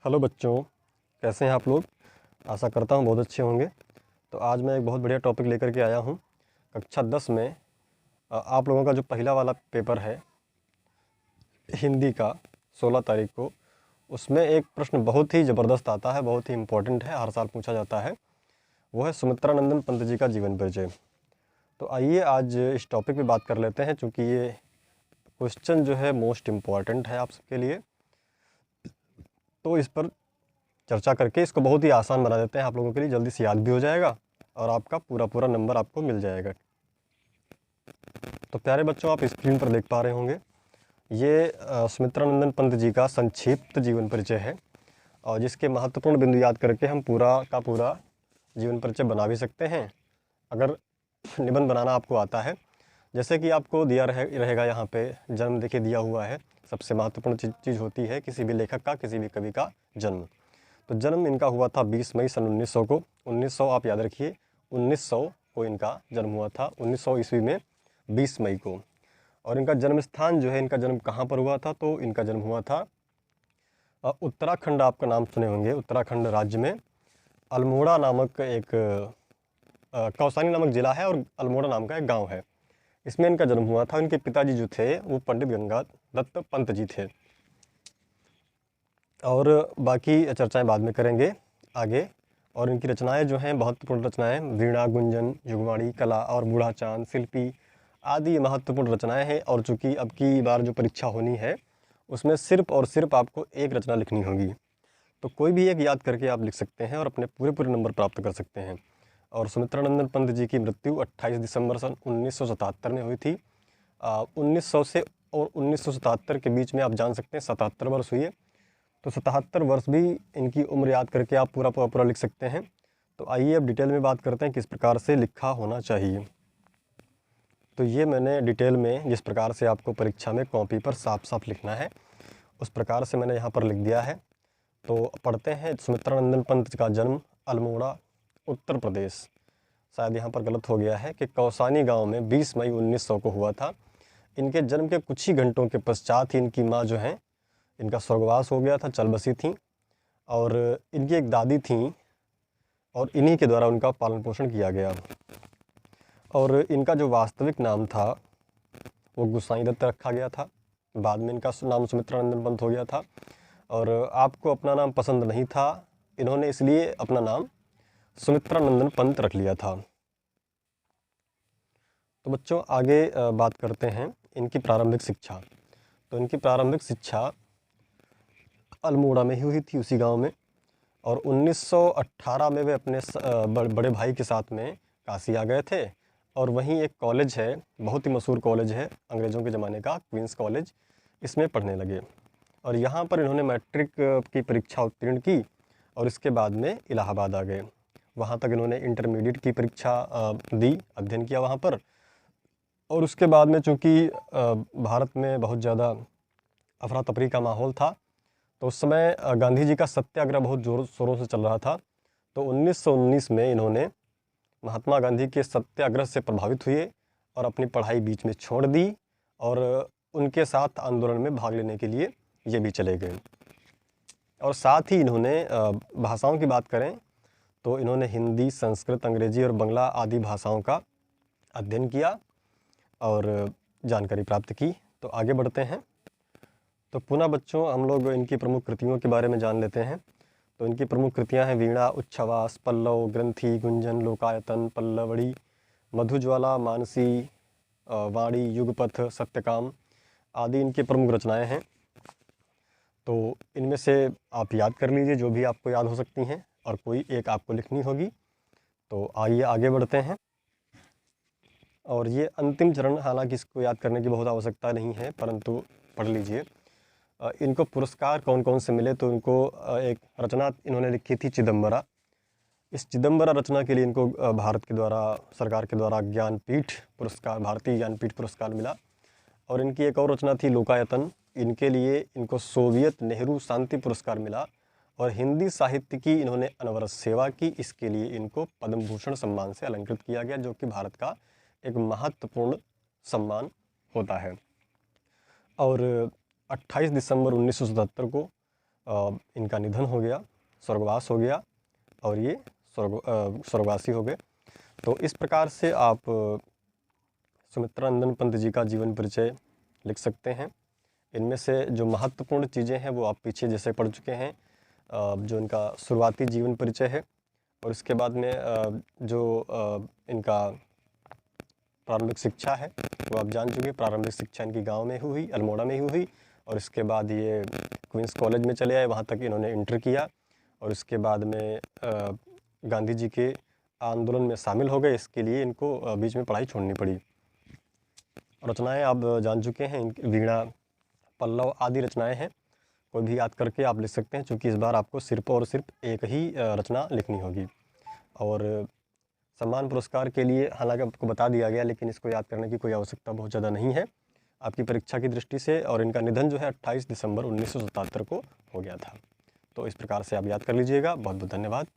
Hello बच्चों, कैसे हैं आप लोग। आशा करता हूँ बहुत अच्छे होंगे। तो आज मैं एक बहुत बढ़िया टॉपिक लेकर के आया हूँ। कक्षा 10 में आप लोगों का जो पहला वाला पेपर है हिंदी का 16 तारीख को, उसमें एक प्रश्न बहुत ही ज़बरदस्त आता है, बहुत ही इम्पोर्टेंट है, हर साल पूछा जाता है। वो है सुमित्रानंदन पंत जी का जीवन परिचय। तो आइए आज इस टॉपिक पे बात कर लेते हैं, चूँकि ये क्वेश्चन जो है मोस्ट इम्पॉर्टेंट है आप सबके लिए। तो इस पर चर्चा करके इसको बहुत ही आसान बना देते हैं आप लोगों के लिए, जल्दी से याद भी हो जाएगा और आपका पूरा पूरा नंबर आपको मिल जाएगा। तो प्यारे बच्चों, आप स्क्रीन पर देख पा रहे होंगे ये सुमित्रानंदन पंत जी का संक्षिप्त जीवन परिचय है, और जिसके महत्वपूर्ण बिंदु याद करके हम पूरा का पूरा जीवन परिचय बना भी सकते हैं, अगर निबंध बनाना आपको आता है। जैसे कि आपको दिया रहेगा यहाँ पे जन्म देखिए दिया हुआ है। सबसे महत्वपूर्ण चीज़ होती है किसी भी लेखक का, किसी भी कवि का जन्म। तो जन्म इनका हुआ था 20 मई सन 1900 को। 1900 आप याद रखिए, 1900 को इनका जन्म हुआ था, 1900 ईस्वी में 20 मई को। और इनका जन्म स्थान जो है, इनका जन्म कहाँ पर हुआ था, तो इनका जन्म हुआ था उत्तराखंड। आपका नाम सुने होंगे, उत्तराखंड राज्य में अल्मोड़ा नामक एक कौसानी नामक ज़िला है और अल्मोड़ा नाम का एक गाँव है, इसमें इनका जन्म हुआ था। इनके पिताजी जो थे वो पंडित गंगा दत्त पंत जी थे। और बाकी चर्चाएं बाद में करेंगे आगे। और इनकी रचनाएं जो हैं, महत्वपूर्ण रचनाएं, वीणा, गुंजन, युगवाणी, कला और बूढ़ा चांद, शिल्पी आदि महत्वपूर्ण रचनाएं हैं। और चूंकि अब की बार जो परीक्षा होनी है उसमें सिर्फ और सिर्फ आपको एक रचना लिखनी होगी, तो कोई भी एक याद करके आप लिख सकते हैं और अपने पूरे पूरे नंबर प्राप्त कर सकते हैं। और सुमित्रानंदन पंत जी की मृत्यु 28 दिसंबर सन 1977 में हुई थी। 1900 से और 1977 के बीच में आप जान सकते हैं 77 वर्ष हुए। तो 77 वर्ष भी इनकी उम्र याद करके आप पूरा पूरा लिख सकते हैं। तो आइए अब डिटेल में बात करते हैं किस प्रकार से लिखा होना चाहिए। तो ये मैंने डिटेल में जिस प्रकार से आपको परीक्षा में कॉपी पर साफ साफ लिखना है उस प्रकार से मैंने यहाँ पर लिख दिया है। तो पढ़ते हैं। सुमित्रानंदन पंत का जन्म अल्मोड़ा, उत्तर प्रदेश, शायद यहाँ पर गलत हो गया है, कि कौसानी गांव में 20 मई 1900 को हुआ था। इनके जन्म के कुछ ही घंटों के पश्चात ही इनकी माँ जो हैं, इनका स्वर्गवास हो गया था, चल बसी थी। और इनकी एक दादी थी और इन्हीं के द्वारा उनका पालन पोषण किया गया। और इनका जो वास्तविक नाम था वो गोसाई दत्त रखा गया था। बाद में इनका नाम सुमित्रानंदन पंत हो गया था। और आपको अपना नाम पसंद नहीं था, इन्होंने इसलिए अपना नाम सुमित्रानंदन पंत रख लिया था। तो बच्चों आगे बात करते हैं इनकी प्रारंभिक शिक्षा। तो इनकी प्रारंभिक शिक्षा अल्मोड़ा में ही हुई थी, उसी गांव में। और 1918 में वे अपने बड़े भाई के साथ में काशी आ गए थे। और वहीं एक कॉलेज है, बहुत ही मशहूर कॉलेज है अंग्रेज़ों के ज़माने का, क्वींस कॉलेज, इसमें पढ़ने लगे। और यहाँ पर इन्होंने मैट्रिक की परीक्षा उत्तीर्ण की और इसके बाद में इलाहाबाद आ गए। वहाँ तक इन्होंने इंटरमीडिएट की परीक्षा दी, अध्ययन किया वहाँ पर। और उसके बाद में चूँकि भारत में बहुत ज़्यादा अफरा तफरी का माहौल था, तो उस समय गांधी जी का सत्याग्रह बहुत ज़ोरों शोरों से चल रहा था। तो 1919 में इन्होंने महात्मा गांधी के सत्याग्रह से प्रभावित हुए और अपनी पढ़ाई बीच में छोड़ दी और उनके साथ आंदोलन में भाग लेने के लिए ये भी चले गए। और साथ ही इन्होंने भाषाओं की बात करें तो इन्होंने हिंदी, संस्कृत, अंग्रेजी और बंगला आदि भाषाओं का अध्ययन किया और जानकारी प्राप्त की। तो आगे बढ़ते हैं। तो पुनः बच्चों हम लोग इनकी प्रमुख कृतियों के बारे में जान लेते हैं। तो इनकी प्रमुख कृतियां हैं वीणा, उच्छ्वास, पल्लव, ग्रंथि, गुंजन, लोकायतन, पल्लवड़ी, मधुज्वाला, मानसी, वाणी, युगपथ, सत्यकाम आदि इनकी प्रमुख रचनाएं हैं। तो इनमें से आप याद कर लीजिए जो भी आपको याद हो सकती हैं, और कोई एक आपको लिखनी होगी। तो आइए आगे बढ़ते हैं। और ये अंतिम चरण, हालांकि इसको याद करने की बहुत आवश्यकता नहीं है, परंतु पढ़ लीजिए। इनको पुरस्कार कौन कौन से मिले, तो इनको एक रचना इन्होंने लिखी थी चिदम्बरा। इस चिदम्बरा रचना के लिए इनको भारत के द्वारा, सरकार के द्वारा ज्ञानपीठ पुरस्कार, भारतीय ज्ञानपीठ पुरस्कार मिला। और इनकी एक और रचना थी लोकायतन, इनके लिए इनको सोवियत नेहरू शांति पुरस्कार मिला। और हिंदी साहित्य की इन्होंने अनवरत सेवा की, इसके लिए इनको पद्म भूषण सम्मान से अलंकृत किया गया, जो कि भारत का एक महत्वपूर्ण सम्मान होता है। और 28 दिसंबर 1977 को इनका निधन हो गया, स्वर्गवास हो गया और ये स्वर्गवासी हो गए। तो इस प्रकार से आप सुमित्रानंदन पंत जी का जीवन परिचय लिख सकते हैं। इनमें से जो महत्वपूर्ण चीज़ें हैं वो आप पीछे जैसे पढ़ चुके हैं, जो इनका शुरुआती जीवन परिचय है और इसके बाद में जो इनका प्रारंभिक शिक्षा है वो आप जान चुके। प्रारंभिक शिक्षा इनकी गांव में हुई, अल्मोड़ा में ही हुई और इसके बाद ये क्वींस कॉलेज में चले आए, वहाँ तक इन्होंने इंटर किया और इसके बाद में गांधी जी के आंदोलन में शामिल हो गए। इसके लिए इनको बीच में पढ़ाई छोड़नी पड़ी। रचनाएं आप जान चुके हैं, वीणा, पल्लव आदि रचनाएं हैं, कोई भी याद करके आप लिख सकते हैं, क्योंकि इस बार आपको सिर्फ और सिर्फ एक ही रचना लिखनी होगी। और सम्मान पुरस्कार के लिए हालांकि आपको बता दिया गया, लेकिन इसको याद करने की कोई आवश्यकता बहुत ज़्यादा नहीं है आपकी परीक्षा की दृष्टि से। और इनका निधन जो है 28 दिसंबर 1977 को हो गया था। तो इस प्रकार से आप याद कर लीजिएगा। बहुत बहुत धन्यवाद।